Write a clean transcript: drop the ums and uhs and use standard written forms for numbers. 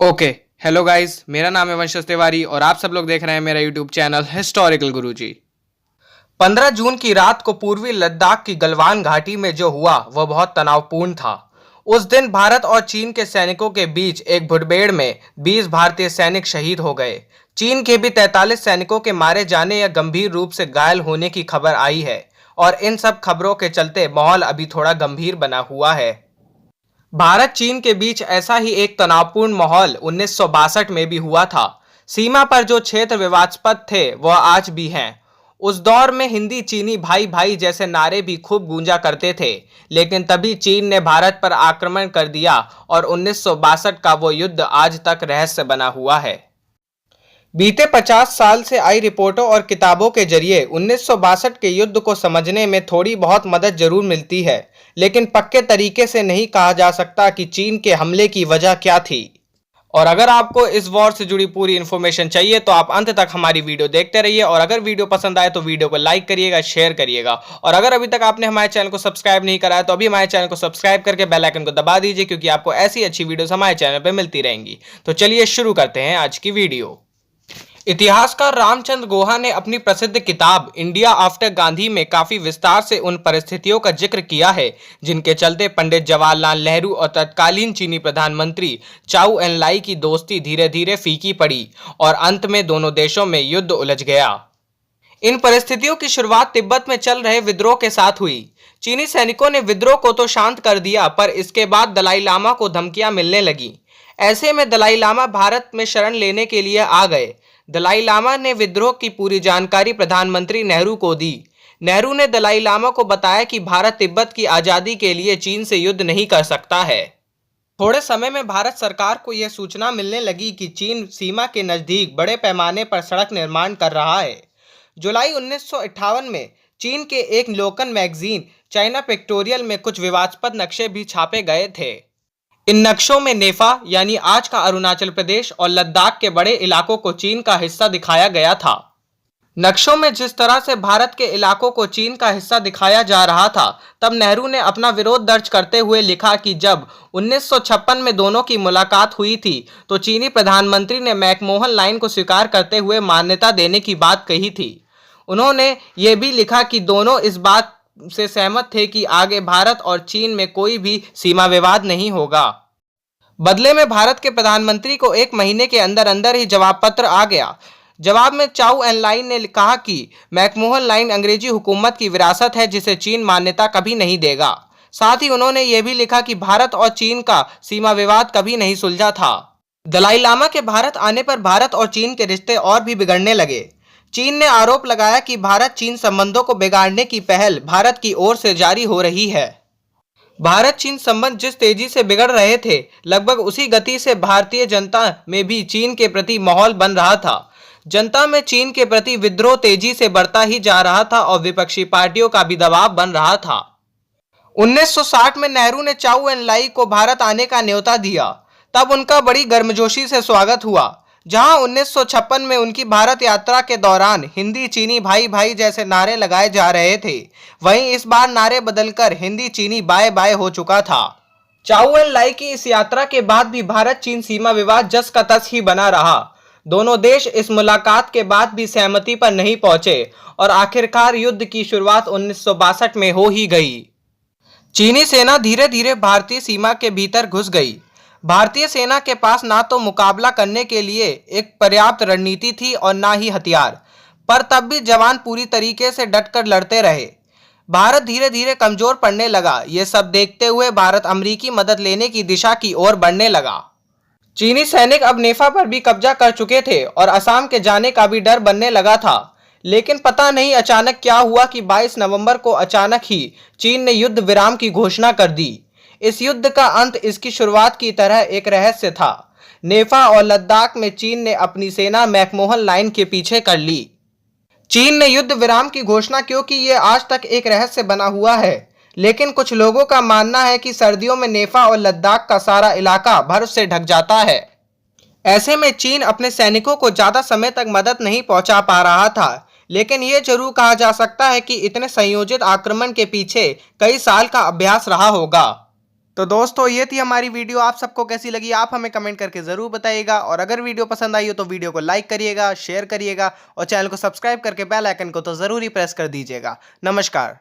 Okay. Hello guys, मेरा नाम है वंशज तिवारी और आप सब लोग देख रहे हैं मेरा यूट्यूब चैनल हिस्टोरिकल गुरुजी। 15 जून की रात को पूर्वी लद्दाख की गलवान घाटी में जो हुआ वह बहुत तनावपूर्ण था। उस दिन भारत और चीन के सैनिकों के बीच एक मुठभेड़ में 20 भारतीय सैनिक शहीद हो गए। चीन के भी 43 सैनिकों के मारे जाने या गंभीर रूप से घायल होने की खबर आई है और इन सब खबरों के चलते माहौल अभी थोड़ा गंभीर बना हुआ है। भारत चीन के बीच ऐसा ही एक तनावपूर्ण माहौल 1962 में भी हुआ था। सीमा पर जो क्षेत्र विवादास्पद थे वह आज भी हैं। उस दौर में हिंदी चीनी भाई भाई जैसे नारे भी खूब गूंजा करते थे, लेकिन तभी चीन ने भारत पर आक्रमण कर दिया और 1962 का वो युद्ध आज तक रहस्य बना हुआ है। बीते 50 साल से आई रिपोर्टों और किताबों के जरिए 1962 के युद्ध को समझने में थोड़ी बहुत मदद जरूर मिलती है, लेकिन पक्के तरीके से नहीं कहा जा सकता कि चीन के हमले की वजह क्या थी। और अगर आपको इस वॉर से जुड़ी पूरी इन्फॉर्मेशन चाहिए तो आप अंत तक हमारी वीडियो देखते रहिए और अगर वीडियो पसंद आए तो वीडियो को लाइक करिएगा, शेयर करिएगा और अगर अभी तक आपने हमारे चैनल को सब्सक्राइब नहीं करा है तो अभी हमारे चैनल को सब्सक्राइब करके बेल आइकन को दबा दीजिए, क्योंकि आपको ऐसी अच्छी वीडियोस हमारे चैनल पर मिलती रहेंगी। तो चलिए शुरू करते हैं आज की वीडियो। इतिहासकार रामचंद्र गुहा ने अपनी प्रसिद्ध किताब इंडिया आफ्टर गांधी में काफी विस्तार से उन परिस्थितियों का जिक्र किया है जिनके चलते पंडित जवाहरलाल नेहरू और तत्कालीन चीनी प्रधानमंत्री चाउ एन लाई की दोस्ती धीरे धीरे फीकी पड़ी और अंत में दोनों देशों में युद्ध उलझ गया। इन परिस्थितियों की शुरुआत तिब्बत में चल रहे विद्रोह के साथ हुई। चीनी सैनिकों ने विद्रोह को तो शांत कर दिया, पर इसके बाद दलाई लामा को धमकियां मिलने लगी। ऐसे में दलाई लामा भारत में शरण लेने के लिए आ गए। दलाई लामा ने विद्रोह की पूरी जानकारी प्रधानमंत्री नेहरू को दी। नेहरू ने दलाई लामा को बताया कि भारत तिब्बत की आज़ादी के लिए चीन से युद्ध नहीं कर सकता है। थोड़े समय में भारत सरकार को यह सूचना मिलने लगी कि चीन सीमा के नज़दीक बड़े पैमाने पर सड़क निर्माण कर रहा है। जुलाई 1958 में चीन के एक लोकल मैगजीन चाइना पिक्टोरियल में कुछ विवादास्पद नक्शे भी छापे गए थे। इन नक्शों में नेफा यानी आज का अरुणाचल प्रदेश और लद्दाख के बड़े इलाकों को चीन का हिस्सा दिखाया गया था। नक्शों में जिस तरह से भारत के इलाकों को चीन का हिस्सा दिखाया जा रहा था, तब नेहरू ने अपना विरोध दर्ज करते हुए लिखा कि जब 1956 में दोनों की मुलाकात हुई थी तो चीनी प्रधानमंत्री ने मैकमोहन लाइन को स्वीकार करते हुए मान्यता देने की बात कही थी। उन्होंने ये भी लिखा कि दोनों इस बात से सहमत थे कि आगे भारत और चीन में कोई भी सीमा विवाद नहीं होगा। बदले में भारत के प्रधानमंत्री को एक महीने के अंदर अंदर ही जवाब पत्र आ गया। जवाब में चाउ एन लाई ने कहा कि मैकमोहन लाइन अंग्रेजी हुकूमत की विरासत है जिसे चीन मान्यता कभी नहीं देगा। साथ ही उन्होंने यह भी लिखा कि भारत और चीन का सीमा विवाद कभी नहीं सुलझा था। दलाई लामा के भारत आने पर भारत और चीन के रिश्ते और भी बिगड़ने लगे। चीन ने आरोप लगाया कि भारत चीन संबंधों को बिगाड़ने की पहल भारत की ओर से जारी हो रही है। भारत चीन संबंध जिस तेजी से बिगड़ रहे थे, लगभग उसी गति से भारतीय जनता में भी चीन के प्रति माहौल बन रहा था। जनता में चीन के प्रति विद्रोह तेजी से बढ़ता ही जा रहा था और विपक्षी पार्टियों का भी दबाव बन रहा था। 1960 में नेहरू ने चाउ एन लाई को भारत आने का न्योता दिया। तब उनका बड़ी गर्मजोशी से स्वागत हुआ। जहां 1956 में उनकी भारत यात्रा के दौरान हिंदी चीनी भाई भाई जैसे नारे लगाए जा रहे थे, वहीं इस बार नारे बदलकर हिंदी चीनी बाय बाय हो चुका था। चाउ एन लाई की इस यात्रा के बाद भी भारत चीन सीमा विवाद जस का तस ही बना रहा। दोनों देश इस मुलाकात के बाद भी सहमति पर नहीं पहुंचे और आखिरकार युद्ध की शुरुआत 1962 में हो ही गई। चीनी सेना धीरे धीरे भारतीय सीमा के भीतर घुस गई। भारतीय सेना के पास ना तो मुकाबला करने के लिए एक पर्याप्त रणनीति थी और ना ही हथियार, पर तब भी जवान पूरी तरीके से डटकर लड़ते रहे। भारत धीरे धीरे कमजोर पड़ने लगा। ये सब देखते हुए भारत अमेरिकी मदद लेने की दिशा की ओर बढ़ने लगा। चीनी सैनिक अब नेफा पर भी कब्जा कर चुके थे और असम के जाने का भी डर बनने लगा था। लेकिन पता नहीं अचानक क्या हुआ कि 22 नवंबर को अचानक ही चीन ने युद्ध विराम की घोषणा कर दी। इस युद्ध का अंत इसकी शुरुआत की तरह एक रहस्य था। नेफा और लद्दाख में चीन ने अपनी सेना मैकमोहन लाइन के पीछे कर ली। चीन ने युद्ध विराम की घोषणा क्योंकि ये आज तक एक रहस्य बना हुआ है, लेकिन कुछ लोगों का मानना है कि सर्दियों में नेफा और लद्दाख का सारा इलाका बर्फ से ढक जाता है। ऐसे में चीन अपने सैनिकों को ज्यादा समय तक मदद नहीं पहुंचा पा रहा था, लेकिन यह जरूर कहा जा सकता है कि इतने संयोजित आक्रमण के पीछे कई साल का अभ्यास रहा होगा। तो दोस्तों ये थी हमारी वीडियो, आप सबको कैसी लगी आप हमें कमेंट करके जरूर बताइएगा। और अगर वीडियो पसंद आई हो तो वीडियो को लाइक करिएगा, शेयर करिएगा और चैनल को सब्सक्राइब करके बेल आइकन को तो जरूर ही प्रेस कर दीजिएगा। नमस्कार।